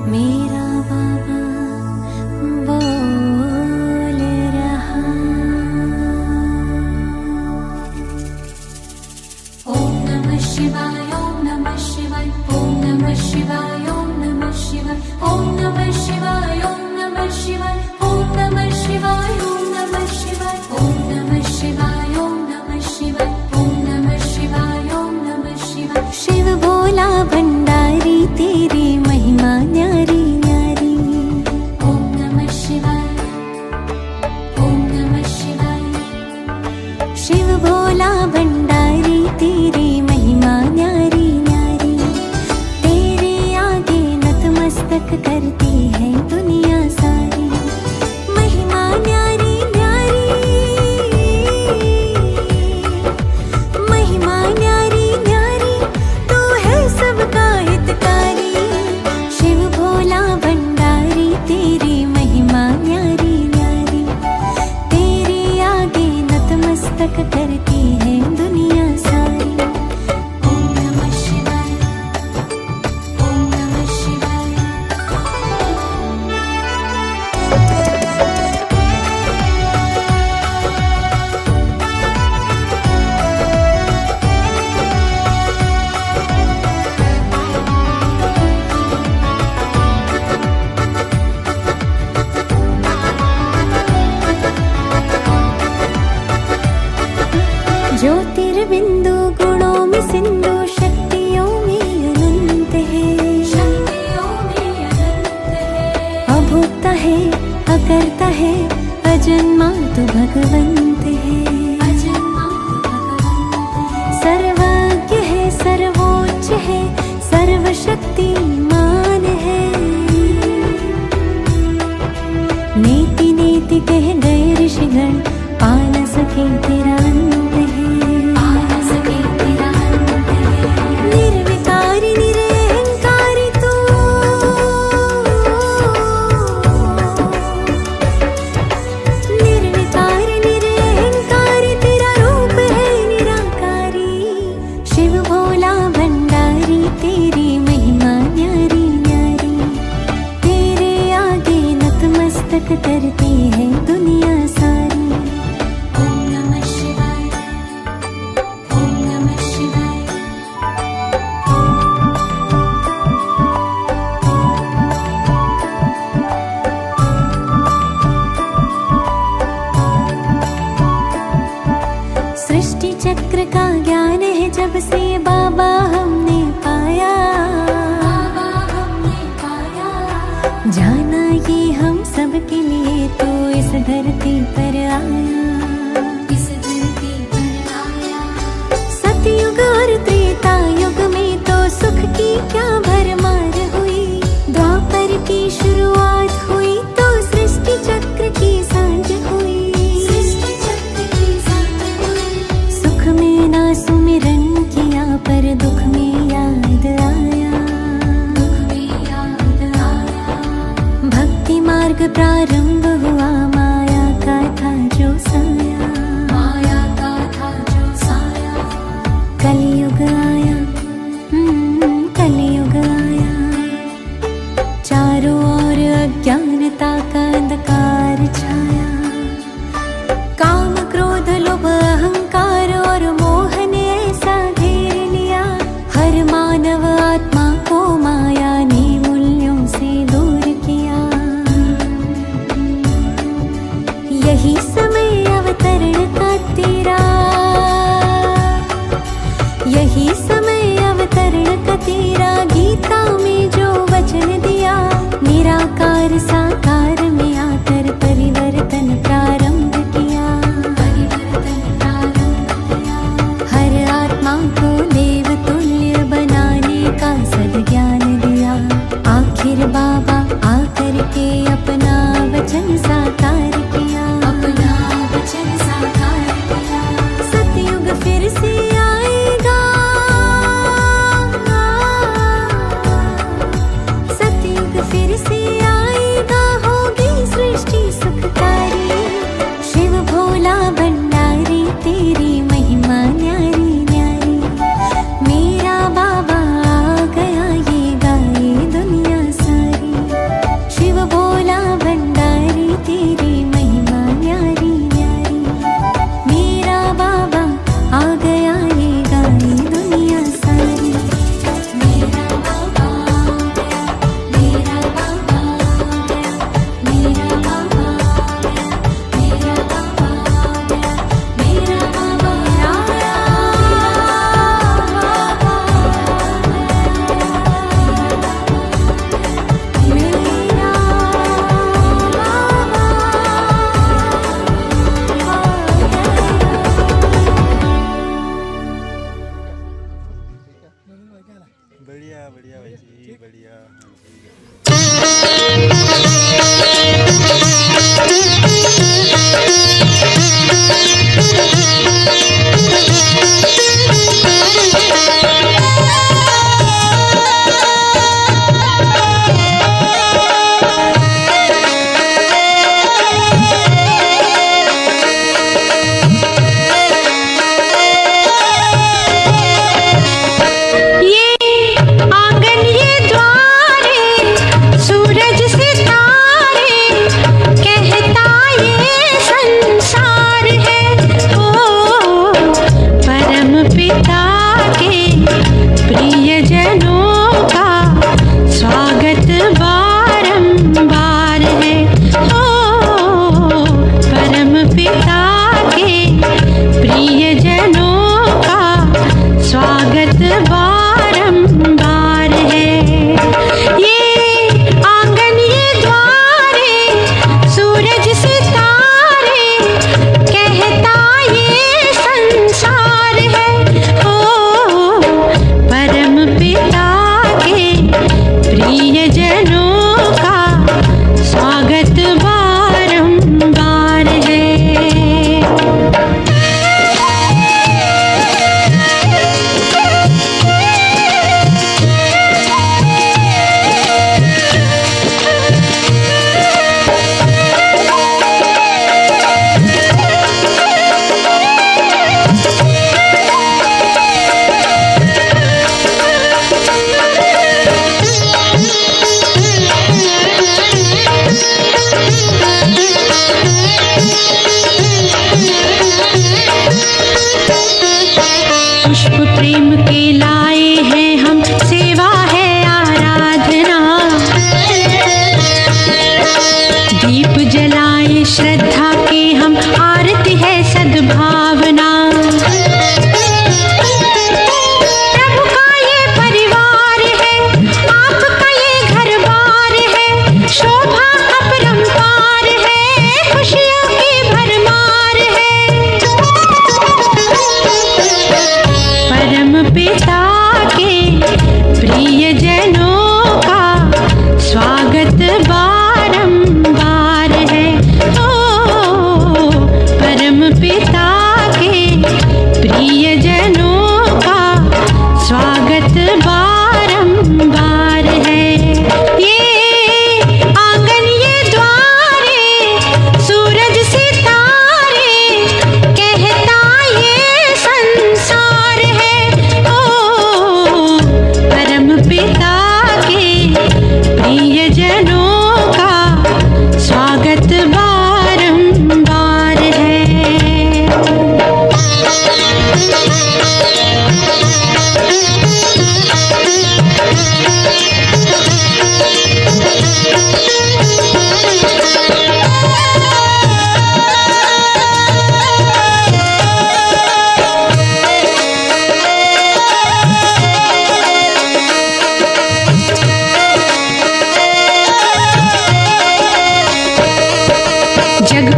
मेरा बाबा बोल रहा। ओम नमः शिवाय, ओम नमः शिवाय, ओम नमः शिवाय, ओम नमः शिवाय, ओम नमः शिवाय, ओम नमः शिवाय, ओम नमः शिवाय, ओम नमः शिवाय, ओम नमः शिवाय, ओम नमः शिवाय, ओम नमः शिवाय, ओम नमः शिवाय। शिव भोला भंडारी तेरी महिमा न्यारी न्यारी। ओम नमः शिवाय, ओम नमः शिवाय। शिव भोला भंडारी तेरी महिमा न्यारी न्यारी। तेरे आगे नतमस्तक करती है दुनिया सारी। महिमा न्यारी न्यारी, महिमा न्यारी न्यारी, तू है सबका हितकारी। शिव भोला भंडारी तेरी महिमा न्यारी न्यारी। तेरे आगे नतमस्तक करती है दुनिया सारी। ओम नमः शिवाय, ओम नमः शिवाय। ज्योतिर्बिंदु गुणों में सिंधु, शक्तियों में अनंत है। शक्तियों में अनंत है। अभोक्ता है, अकर्ता है, अजन्मा तो भगवंत है। अजन्मा तो भगवंत है। सर्वज्ञ है, सर्वोच्च है, सर्वशक्तिमान है। नीति नीति कह गए ऋषिगण, पा न सके तेरा अंत है। निर्विकारी निरहंकारी तू, निर्विकारी निरहंकारी, तेरा रूप है निराकारी। शिव भोला भंडारी तेरी महिमा न्यारी न्यारी। तेरे आगे नतमस्तक करती है दुनिया सारी। ओम नमः शिवाय, ओम नमः शिवाय। सृष्टि चक्र का ज्ञान है जब से बाबा हमने पाया। बाबा हमने पाया। जाना ये हम सब के लिए तो इस धरती पर आया। इस धरती पर आया। सतयुग और त्रेता युग में तो सुख की क्या भरमार हुई। द्वापर की शुरुआत हुई तो सृष्टि चक्र की सांझ हुई। सृष्टि चक्र की सांझ हुई। सुख में ना सुमिरन किया पर दुख में याद आया। दुख में याद आया। भक्ति मार्ग प्रारंभ हुआ, माया का था जो साया। माया का था जो साया। कलयुग आया, कलयुग आया। चारों ओर अज्ञानता का अंधकार छाया। काम क्रोध लोभ अहंकार और मोह ने ऐसा घेर लिया। हर मानव आत्मा को माया ने मूल्यों से दूर किया। यही समय अवतरण का तेरा, यही समय अवतरण का तेरा। गीता में जो वचन दिया, निराकार साकार में आकर परिवर्तन प्रारंभ किया। परिवर्तन प्रारंभ किया। हर आत्मा को देव तुल्य बनाने का सद्ज्ञान दिया। आखिर बाबा आकर के अपना वचन साकार किया। अपना वचन साकार किया। सतयुग फिर से आएगा। सतयुग फिर से आएगा, होगी सृष्टि सुखकारी। शिव भोला भंडारी तेरी महिमा न्यारी न्यारी। मेरा बाबा आ गया ये गाए दुनिया सारी।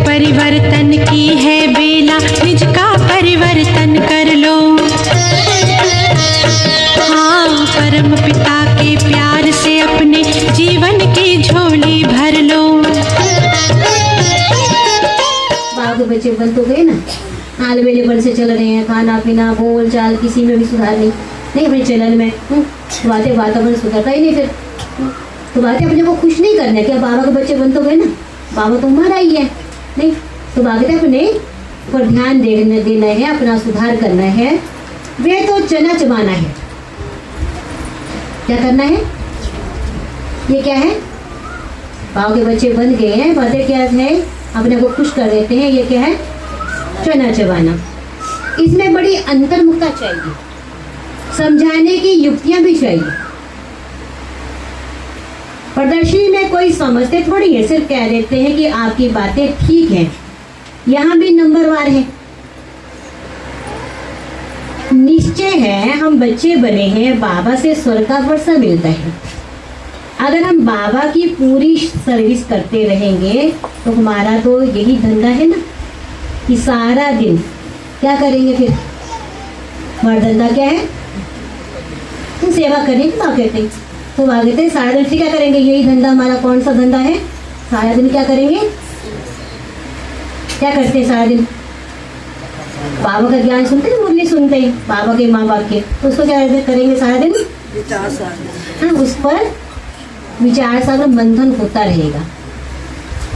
परिवर्तन की है बेला, निज का परिवर्तन कर लो। हाँ, परम पिता के प्यार से अपने जीवन की झोली भर लो। बाबू बच्चे बंद तो गए ना, हाल बेलेबल से चल रहे हैं, खाना पीना बोल चाल किसी में भी सुधार नहीं अपने चलन में। बातें वातावरण सुधरता ही नहीं फिर। तो बातें अपने को खुश नहीं करना है। क्या बाबा के बच्चे बंद तो गए ना, बाबा तो हमारा ही है नहीं, तो बाकी अपने पर ध्यान देना है, अपना सुधार करना है। वे तो चना चबाना है। क्या करना है? ये क्या है? बाबा के बच्चे बन गए हैं, बातें क्या है, अपने को खुश कर देते हैं। ये क्या है? चना चबाना। इसमें बड़ी अंतर्मुखता चाहिए, समझाने की युक्तियां भी चाहिए। प्रदर्शनी में कोई समझते थोड़ी है, सिर्फ कह देते हैं कि आपकी बातें ठीक हैं। यहाँ भी नंबरवार है। निश्चय है हम बच्चे बने हैं, बाबा से स्वर्ग का वर्षा मिलता है। अगर हम बाबा की पूरी सर्विस करते रहेंगे तो हमारा तो यही धंधा है ना कि सारा दिन क्या करेंगे। फिर हमारा धंधा क्या है? तो सेवा करने की बात कहते हैं। तो वो कहते हैं सारा दिन फिर क्या करेंगे, यही धंधा हमारा। कौन सा धंधा है? सारा दिन क्या करेंगे, क्या करते हैं सारा दिन? बाबा का ज्ञान सुनते हैं, मुरली सुनते हैं बाबा के माँ बाप के, तो उसको क्या करेंगे सारा दिन? हाँ, उस पर विचार सागर मंथन होता रहेगा।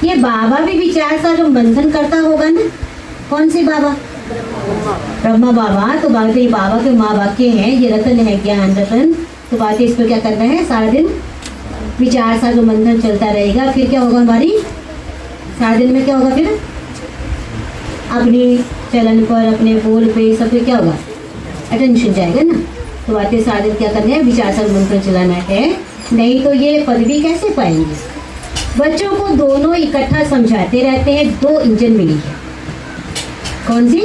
ये बाबा भी विचार सागर मंथन करता होगा ना। कौन से बाबा? ब्रह्मा बाबा। तो बाबा के माँ बाप के हैं, ये रतन है, ज्ञान रतन। तो बात इस पर क्या करना है, सारा दिन विचार सागर मंथन चलता रहेगा। फिर क्या होगा हमारी सारा दिन में, क्या होगा फिर? अपनी चलन पर, अपने बोल पे, सब पे क्या होगा, अटेंशन जाएगा ना। तो बातें सारा दिन क्या करना है, विचार सागर मंथन चलाना है। नहीं तो ये पदवी कैसे पाएंगे? बच्चों को दोनों इकट्ठा समझाते रहते हैं। 2 इंजन मिली है। कौन सी?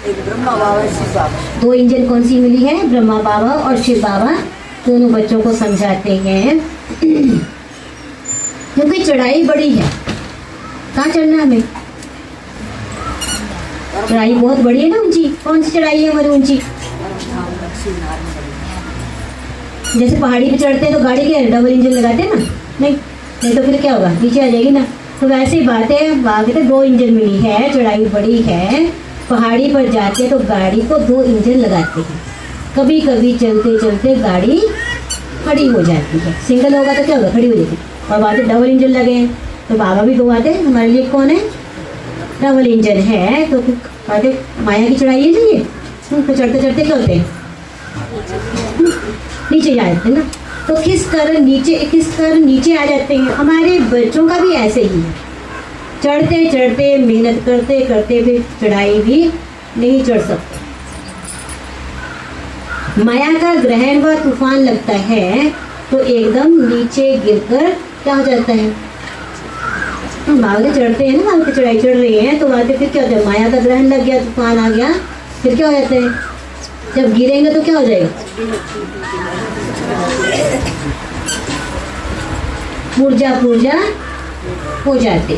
ब्रह्मा बाबा, शिव बाबा। 2 इंजन कौन सी मिली है? ब्रह्मा बाबा और शिव बाबा दोनों बच्चों को समझाते हैं। क्योंकि चढ़ाई बड़ी है। कहाँ चढ़ना है हमें? चढ़ाई बहुत बड़ी है ना, ऊंची। कौन सी चढ़ाई है हमारी ऊंची? जैसे पहाड़ी पे चढ़ते हैं तो गाड़ी के डबल इंजन लगाते हैं ना, नहीं तो फिर क्या होगा, नीचे आ जाएगी ना। तो वैसे ही बात है, आगे तो 2 इंजन मिली है, चढ़ाई बड़ी है। पहाड़ी पर जाते तो गाड़ी को 2 इंजन लगाते हैं। कभी कभी चलते चलते गाड़ी खड़ी हो जाती है। सिंगल होगा तो क्या होगा, खड़ी हो जाती है। और बात है डबल इंजन लगे हैं, तो बाबा भी 2 आते हैं हमारे लिए। कौन है? डबल इंजन है। तो बातें माया की चढ़ाई है चाहिए। तो चढ़ते चढ़ते क्या होते हैं, नीचे जाते हैं ना। तो खिस कर नीचे आ जाते हैं। हमारे बच्चों का भी ऐसे ही है। चढ़ते चढ़ते मेहनत करते करते भी चढ़ाई भी नहीं चढ़ सकते। माया का ग्रहण व तूफान लगता है तो एकदम नीचे गिरकर क्या हो जाता है। बाबा चढ़ते हैं ना, बाबा चढ़ाई चढ़ रही है तो बातें फिर क्या होता है, माया का ग्रहण लग गया, तूफान आ गया, फिर क्या हो जाता है, जब गिरेंगे तो क्या हो जाएगा, पुर्जा हो जाते।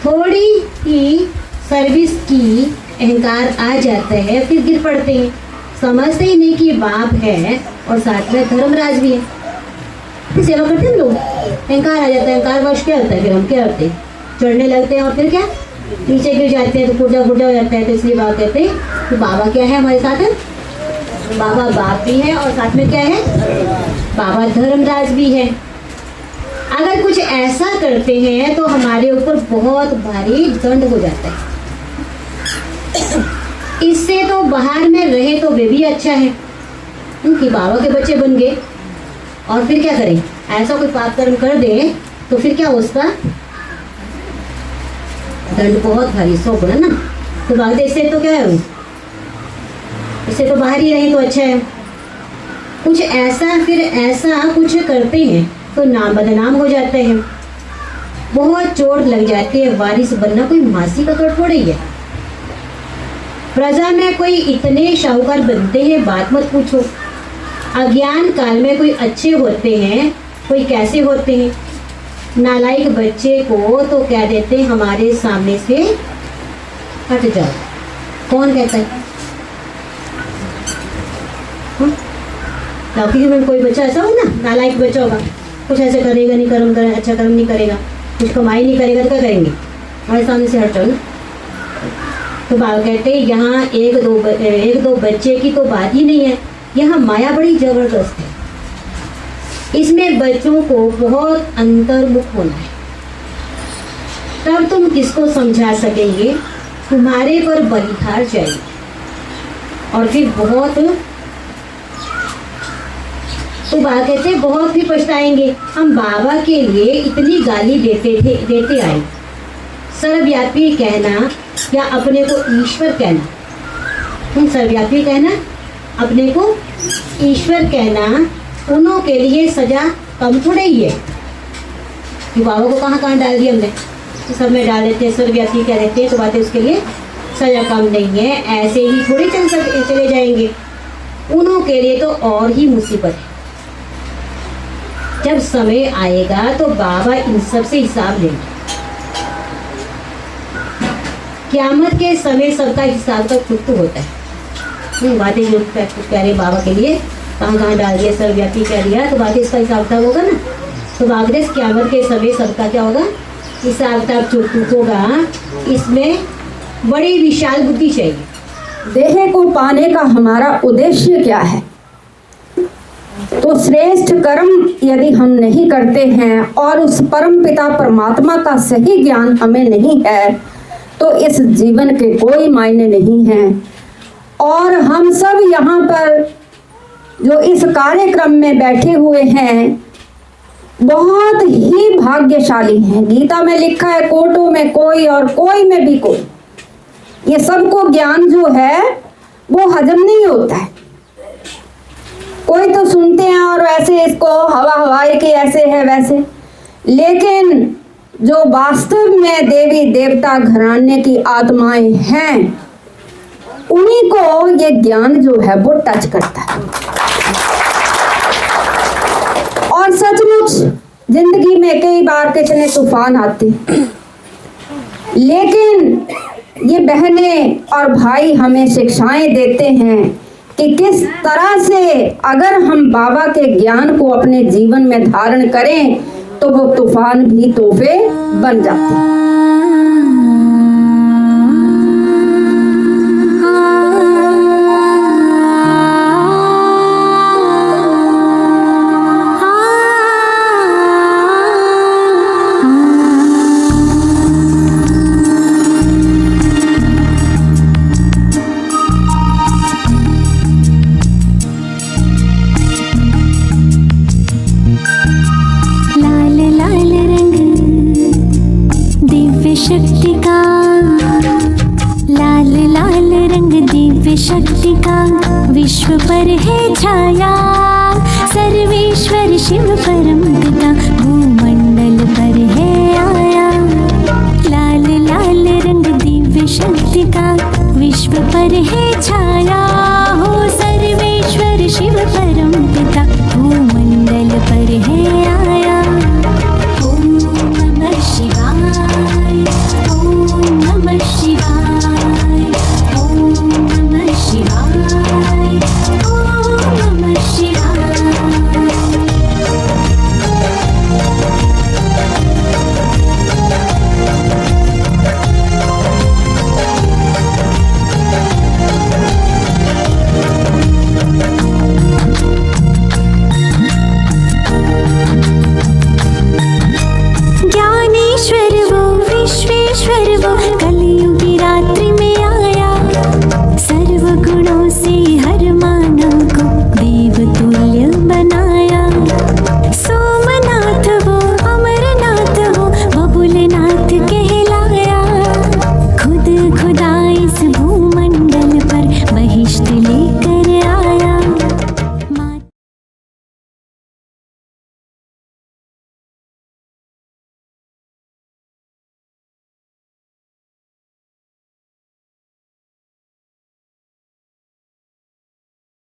थोड़ी ही सर्विस की अहंकार आ जाता है, फिर गिर पड़ते हैं। समझते ही नहीं कि बाप है और साथ में धर्मराज भी है। फिर सेवा करते हैं लोग, अहंकार आ जाता है। अहंकार वश क्या होता है, फिर हम क्या करते हैं, चढ़ने लगते हैं और फिर क्या नीचे गिर जाते हैं, तो पुर्जा हो जाता है। तो इसलिए बाबा कहते हैं तो बाबा क्या है हमारे साथ है, बाबा बाप भी है और साथ में क्या है, बाबा धर्मराज भी है। अगर कुछ ऐसा करते हैं तो हमारे ऊपर बहुत भारी दंड हो जाता है। इससे तो बाहर में रहे तो वे भी अच्छा है कि बाबा के बच्चे बन गए। और फिर क्या करें, ऐसा कोई पाप कर्म कर दे तो फिर क्या उसका दंड बहुत भारी, 100 गुना ना। तो बात इससे तो क्या है, इससे तो बाहर ही रहे तो अच्छा है। कुछ ऐसा फिर ऐसा कुछ करते हैं तो नाम बदनाम हो जाते हैं, बहुत चोट लग जाती है। वारिस बनना कोई मासी का तो थोड़ा ही है। प्रजा में कोई इतने शाहूकार बनते हैं, बात मत पूछो। अज्ञान काल में कोई अच्छे होते हैं, कोई कैसे होते हैं। नालायक बच्चे को तो कह देते हैं हमारे सामने से हट जाओ। कौन कहता है, लौकी में कोई बच्चा ऐसा हो ना, नालायक बच्चा होगा, कुछ ऐसे करेगा नहीं, कर्म करे अच्छा कर्म नहीं करेगा, कुछ कमाई नहीं करेगा तो क्या करेंगे, हमारे सामने से हट जाओ ना। तो बाबा कहते हैं यहाँ एक दो बच्चे की तो बात ही नहीं है, यहाँ माया बड़ी जबरदस्त है। इसमें बच्चों को बहुत अंतर्मुख होना है, तब तुम किसको समझा सकेंगे। तुम्हारे पर बलिहार चाहिए और फिर बहुत, तो बाबा कहते बहुत ही पछताएंगे। हम बाबा के लिए इतनी गाली देते आए। सर्वव्यापी कहना या अपने को ईश्वर कहना, सर्वव्यापी कहना, अपने को ईश्वर कहना, उन्हों के लिए सजा कम थोड़े ही है कि बाबा को कहाँ डाल दिया हमने, तो सब में डाल देते हैं, सर्वव्यापी कह देते हैं, तो बातें उसके लिए सजा कम नहीं है। ऐसे ही थोड़ी चले जाएंगे, उन्हों के लिए तो और ही मुसीबत है। जब समय आएगा तो बाबा इन सब से हिसाब लेंगे। क़यामत के समय सबका हिसाब का खुद तो होता है। बातें जो प्यारे बाबा के लिए कहाँ कहाँ डाल दिया, सब व्यापी कर दिया, तो बाकी इसका हिसाब किताब होगा ना। तो बाकी क़यामत के समय सबका क्या होगा, हिसाब किताब चुप होगा। इसमें बड़ी विशाल बुद्धि चाहिए। देह को पाने का हमारा उद्देश्य क्या है? तो श्रेष्ठ कर्म यदि हम नहीं करते हैं और उस परम पिता परमात्मा का सही ज्ञान हमें नहीं है, तो इस जीवन के कोई मायने नहीं हैं। और हम सब यहाँ पर जो इस कार्यक्रम में बैठे हुए हैं बहुत ही भाग्यशाली हैं। गीता में लिखा है, कोटों में कोई और कोई में भी कोई। ये सबको ज्ञान जो है वो हजम नहीं होता है। कोई तो सुनते हैं और ऐसे इसको हवा हवाई के ऐसे है वैसे, लेकिन जो वास्तव में देवी देवता घराने की आत्माएं हैं उन्हीं को ये ज्ञान जो है वो टच करता है। और सचमुच जिंदगी में कई बार कितने तूफान आते, लेकिन ये बहनें और भाई हमें शिक्षाएं देते हैं कि किस तरह से अगर हम बाबा के ज्ञान को अपने जीवन में धारण करें तो वो तूफान भी तोहफे बन जाते हैं। शक्ति का लाल लाल रंग दिव्य शक्ति का विश्व पर है छाया। सर्वेश्वर शिव परम पिता